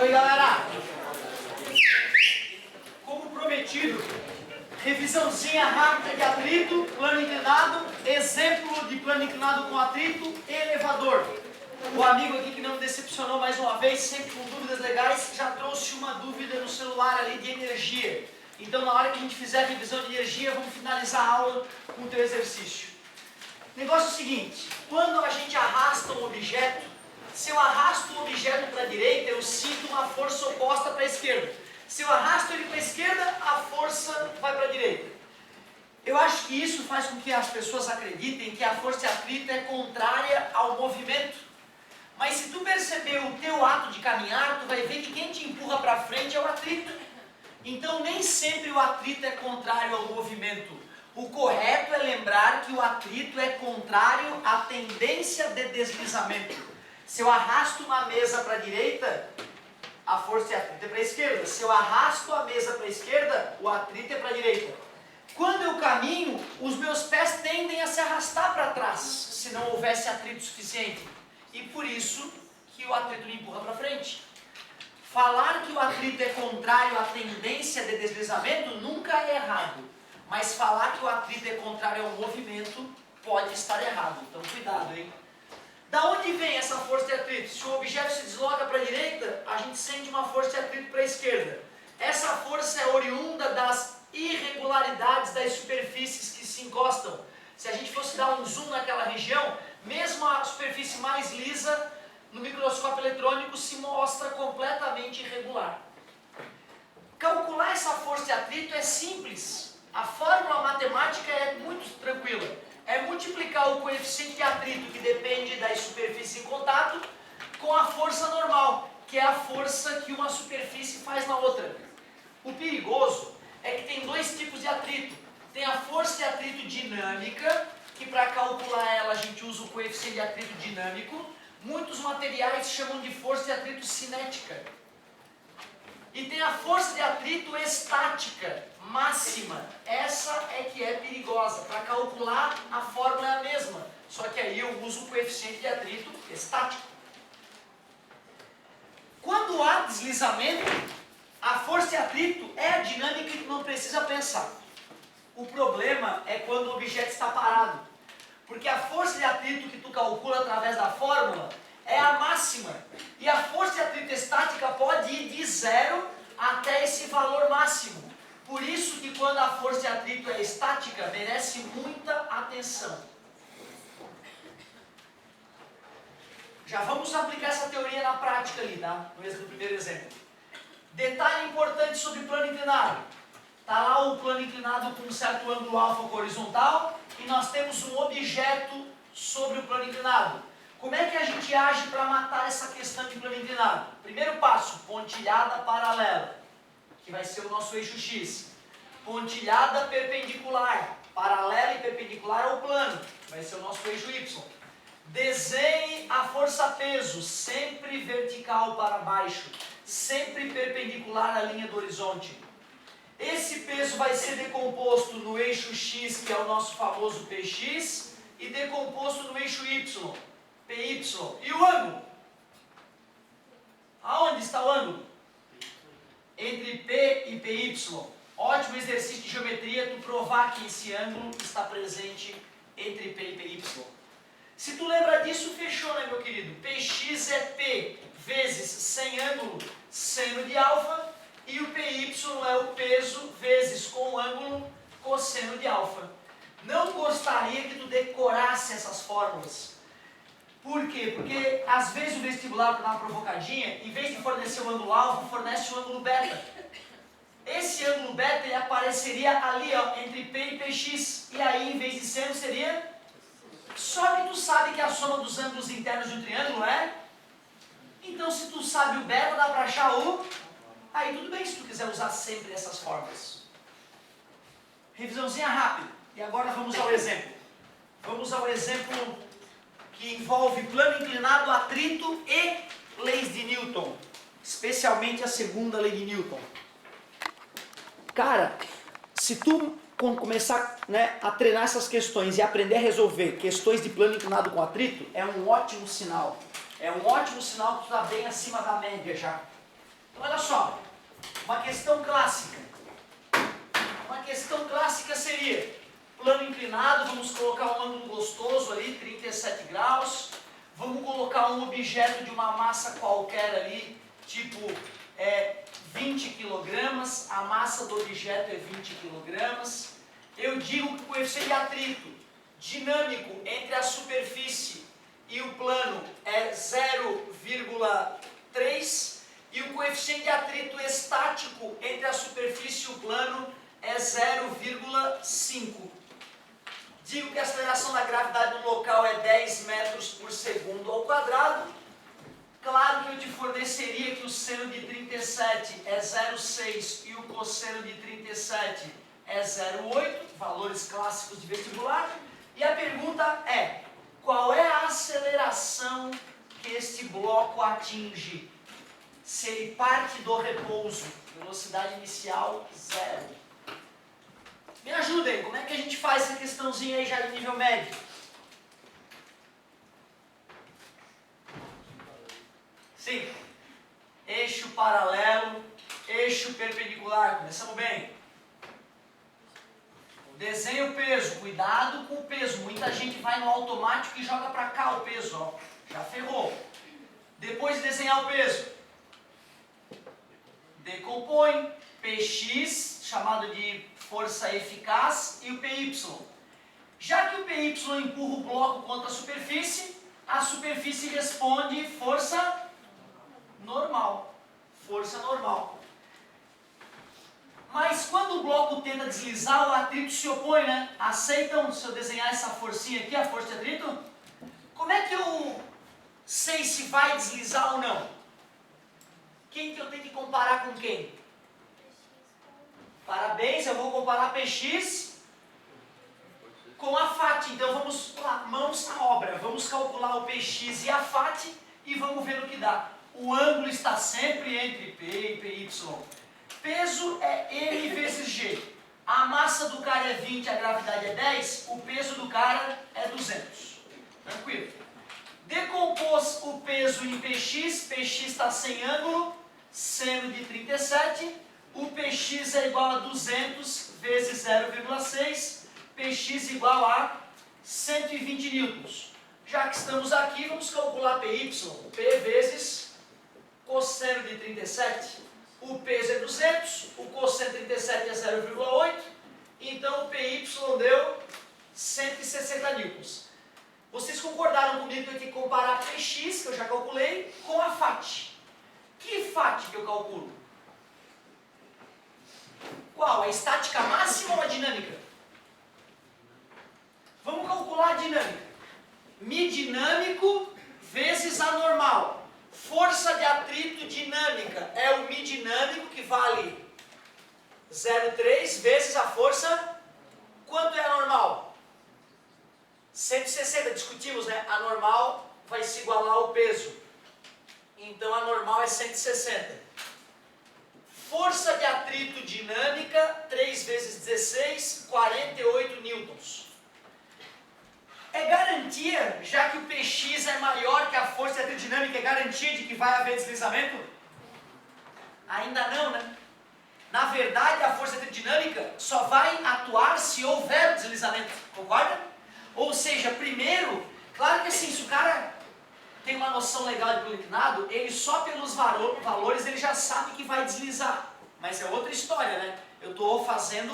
Oi, galera! Como prometido, revisãozinha rápida de atrito, plano inclinado, exemplo de plano inclinado com atrito e elevador. O amigo aqui que não me decepcionou mais uma vez, sempre com dúvidas legais, já trouxe uma dúvida no celular ali de energia. Então, na hora que a gente fizer a revisão de energia, vamos finalizar a aula com o teu exercício. O negócio é o seguinte, quando a gente arrasta um objeto, se eu arrasto o objeto para a direita, eu sinto uma força oposta para a esquerda. Se eu arrasto ele para a esquerda, a força vai para a direita. Eu acho que isso faz com que as pessoas acreditem que a força de atrito é contrária ao movimento. Mas se tu perceber o teu ato de caminhar, tu vai ver que quem te empurra para frente é o atrito. Então nem sempre o atrito é contrário ao movimento. O correto é lembrar que o atrito é contrário à tendência de deslizamento. Se eu arrasto uma mesa para a direita, a força de atrito é para a esquerda. Se eu arrasto a mesa para a esquerda, o atrito é para a direita. Quando eu caminho, os meus pés tendem a se arrastar para trás, se não houvesse atrito suficiente. E por isso que o atrito me empurra para frente. Falar que o atrito é contrário à tendência de deslizamento nunca é errado. Mas falar que o atrito é contrário ao movimento pode estar errado. Então cuidado, hein? Da onde vem essa força de atrito? Se o objeto se desloca para a direita, a gente sente uma força de atrito para a esquerda. Essa força é oriunda das irregularidades das superfícies que se encostam. Se a gente fosse dar um zoom naquela região, mesmo a superfície mais lisa, no microscópio eletrônico se mostra completamente irregular. Calcular essa força de atrito é simples. A fórmula matemática é muito tranquila. É multiplicar o coeficiente de atrito, que depende das superfícies em contato, com a força normal, que é a força que uma superfície faz na outra. O perigoso é que tem dois tipos de atrito. Tem a força de atrito dinâmica, que para calcular ela a gente usa o coeficiente de atrito dinâmico. Muitos materiais chamam de força de atrito cinética. E tem a força de atrito estática, máxima. Essa é que é perigosa. Para calcular, a fórmula é a mesma. Só que aí eu uso o coeficiente de atrito estático. Quando há deslizamento, a força de atrito é a dinâmica que não precisa pensar. O problema é quando o objeto está parado. Porque a força de atrito que tu calcula através da fórmula é a máxima. E a força de atrito estática pode ir de 0 até esse valor máximo. Por isso que quando a força de atrito é estática, merece muita atenção. Já vamos aplicar essa teoria na prática ali, tá? No primeiro exemplo. Detalhe importante sobre o plano inclinado. Está lá o plano inclinado com um certo ângulo alfa com horizontal e nós temos um objeto sobre o plano inclinado. Como é que a gente age para matar essa questão de plano inclinado? Primeiro passo, pontilhada paralela, que vai ser o nosso eixo X. Pontilhada perpendicular, paralela e perpendicular ao plano, que vai ser o nosso eixo Y. Desenhe a força-peso, sempre vertical para baixo, sempre perpendicular à linha do horizonte. Esse peso vai ser decomposto no eixo X, que é o nosso famoso PX, e decomposto no eixo Y, PY. E o ângulo? Aonde está o ângulo? Entre P e PY. Ótimo exercício de geometria, tu provar que esse ângulo está presente entre P e PY. Se tu lembra disso, fechou, né, meu querido? PX é P vezes sem ângulo, seno de alfa, e o PY é o peso vezes com ângulo, cosseno de alfa. Não gostaria que tu decorasse essas fórmulas. Por quê? Porque às vezes o vestibular, para dar uma provocadinha, em vez de fornecer o ângulo alfa, fornece o ângulo beta. Esse ângulo beta ele apareceria ali, ó, entre P e PX. E aí, em vez de seno, seria... Só que tu sabe que a soma dos ângulos internos de um triângulo é... Então, se tu sabe o beta, dá para achar o... Aí tudo bem se tu quiser usar sempre essas fórmulas. Revisãozinha rápida. E agora vamos ao exemplo. Vamos ao exemplo que envolve plano inclinado, atrito e leis de Newton. Especialmente a segunda lei de Newton. Cara, se tu começar, né, a treinar essas questões e aprender a resolver questões de plano inclinado com atrito, é um ótimo sinal. É um ótimo sinal que tu está bem acima da média já. Então, olha só, uma questão clássica. Uma questão clássica seria plano inclinado, vamos colocar um ângulo gostoso ali, 37 graus. Vamos colocar um objeto de uma massa qualquer ali, tipo 20 kg, a massa do objeto é 20 kg. Eu digo que o coeficiente de atrito dinâmico entre a superfície e o plano é 0,3 e o coeficiente de atrito estático entre a superfície e o plano é 0,5. Digo que a aceleração da gravidade no local é 10 metros por segundo ao quadrado. Claro que eu te forneceria que o seno de 37 é 0,6 e o cosseno de 37 é 0,8, valores clássicos de vestibular. E a pergunta é, qual é a aceleração que este bloco atinge? Se ele parte do repouso, velocidade inicial 0. Me ajudem, como é que a gente faz essa questãozinha aí já de nível médio? Sim. Eixo paralelo, eixo perpendicular, começamos bem. Desenha o peso, cuidado com o peso. Muita gente vai no automático e joga para cá o peso, ó. Já ferrou. Depois de desenhar o peso, decompõe Px, chamado de força eficaz, e o Py. Já que o Py empurra o bloco contra a superfície responde força normal. Força normal. Mas quando o bloco tenta deslizar, o atrito se opõe, né? Aceitam, se eu desenhar essa forcinha aqui, a força de atrito? Como é que eu sei se vai deslizar ou não? Quem que eu tenho que comparar com quem? Parabéns, eu vou comparar Px com a FAT. Então vamos lá, mãos à obra. Vamos calcular o Px e a FAT e vamos ver o que dá. O ângulo está sempre entre P e Py. Peso é M vezes G. A massa do cara é 20, a gravidade é 10, o peso do cara é 200. Tranquilo. Decompôs o peso em Px, Px está sem ângulo, seno de 37, o Px é igual a 200 vezes 0,6, Px igual a 120 newtons. Já que estamos aqui, vamos calcular Py, P vezes cosseno de 37. O peso é 200, o cosseno de 37 é 0,8, então o Py deu 160 newtons. Vocês concordaram comigo que eu tenho que comparar Px, que eu já calculei, com a FAT. Que FAT que eu calculo? Qual? A estática máxima ou a dinâmica? Vamos calcular a dinâmica. Mi dinâmico vezes a normal. Força de atrito dinâmica é o Mi dinâmico, que vale 0,3 vezes a força. Quanto é a normal? 160, discutimos, né? A normal vai se igualar ao peso. Então a normal é 160. Força de atrito dinâmica, 3 vezes 16, 48 newtons. É garantia, já que o Px é maior que a força de atrito dinâmica, é garantia de que vai haver deslizamento? Ainda não, né? Na verdade, a força de atrito dinâmica só vai atuar se houver deslizamento, concorda? Ou seja, primeiro, claro que assim, se o cara tem uma noção legal de plano inclinado, ele só pelos valores ele já sabe que vai deslizar. Mas é outra história, né? Eu estou fazendo,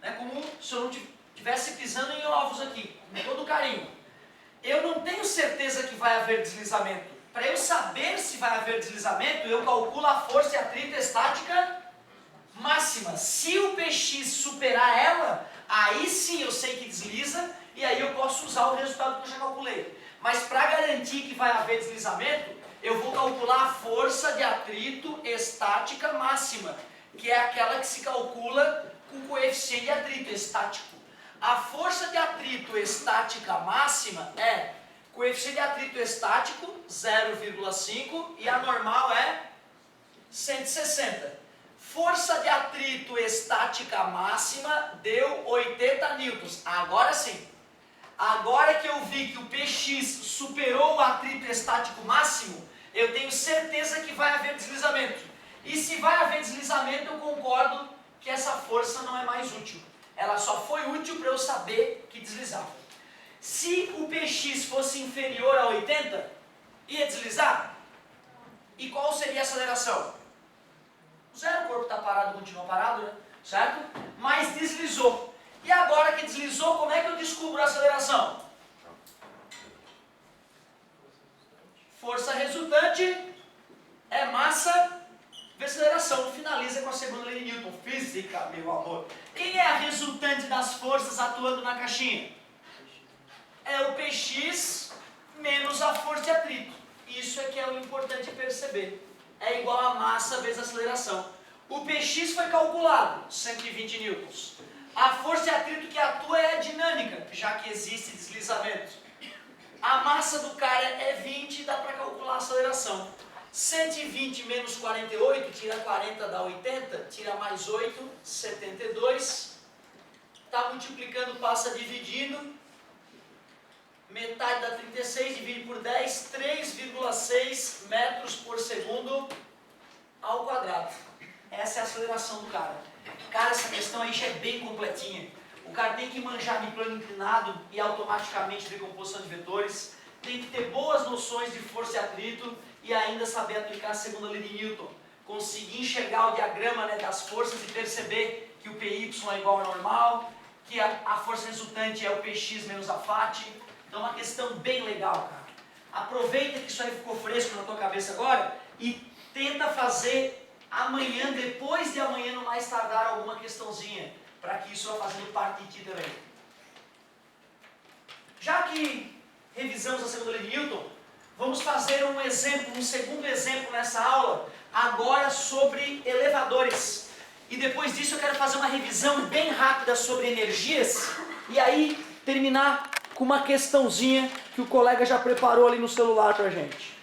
né, como se eu não estivesse pisando em ovos aqui, com todo carinho. Eu não tenho certeza que vai haver deslizamento. Para eu saber se vai haver deslizamento, eu calculo a força de atrito estática máxima. Se o Px superar ela, aí sim eu sei que desliza e aí eu posso usar o resultado que eu já calculei. Mas para garantir que vai haver deslizamento, eu vou calcular a força de atrito estática máxima, que é aquela que se calcula com o coeficiente de atrito estático. A força de atrito estática máxima é coeficiente de atrito estático 0,5 e a normal é 160. Força de atrito estática máxima deu 80 newtons. Agora sim. Agora que eu vi que o Px superou o atrito estático máximo, eu tenho certeza que vai haver deslizamento. E se vai haver deslizamento, eu concordo que essa força não é mais útil. Ela só foi útil para eu saber que deslizava. Se o Px fosse inferior a 80, ia deslizar? E qual seria a aceleração? Zero, o corpo está parado, continua parado, né? Certo? Mas deslizou. E agora que deslizou, como é que eu descubro a aceleração? Força resultante é massa vezes aceleração. Finaliza com a segunda lei de Newton. Física, meu amor. Quem é a resultante das forças atuando na caixinha? É o Px menos a força de atrito. Isso é que é o importante perceber. É igual a massa vezes a aceleração. O Px foi calculado, 120 newtons. A força de atrito que atua é a dinâmica, já que existe deslizamento. A massa do cara é 20, dá para calcular a aceleração. 120 menos 48, tira 40, dá 80, tira mais 8, 72. Está multiplicando, passa dividindo. Metade dá 36, divide por 10, 3,6 metros por segundo ao quadrado. Essa é a aceleração do cara. Cara, essa questão aí já é bem completinha. O cara tem que manjar de plano inclinado e automaticamente decomposição de vetores. Tem que ter boas noções de força e atrito e ainda saber aplicar a segunda lei de Newton. Conseguir enxergar o diagrama, né, das forças e perceber que o PY é igual ao normal, que a força resultante é o Px menos a FAT. Então é uma questão bem legal, cara. Aproveita que isso aí ficou fresco na tua cabeça agora e tenta fazer amanhã, depois de amanhã, no mais tardar, alguma questãozinha, para que isso vá fazendo parte de ti também. Já que revisamos a segunda lei de Newton, vamos fazer um exemplo, um segundo exemplo nessa aula, agora sobre elevadores. E depois disso eu quero fazer uma revisão bem rápida sobre energias, e aí terminar com uma questãozinha que o colega já preparou ali no celular pra gente.